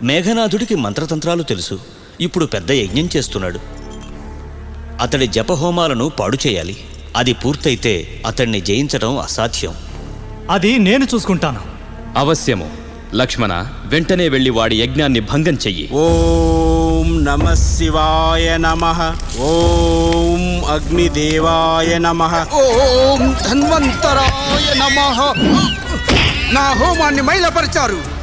మేఘనాథుడికి మంత్రతంత్రాలు తెలుసు. ఇప్పుడు పెద్ద యజ్ఞం చేస్తున్నాడు. అతడి జపహోమాలను పాడు చేయాలి. అది పూర్తయితే అతడిని జయించడం అసాధ్యం. అది నేను చూసుకుంటాను. అవశ్యము. లక్ష్మణ, వెంటనే వెళ్ళి వాడి యజ్ఞాన్ని భంగం చెయ్యి. ఓం నమః శివాయ నమః. ఓం అగ్నిదేవాయ నమః. ఓం ధన్వంతరాయ నమః. నా హోమాన్ని మైలపరిచారు.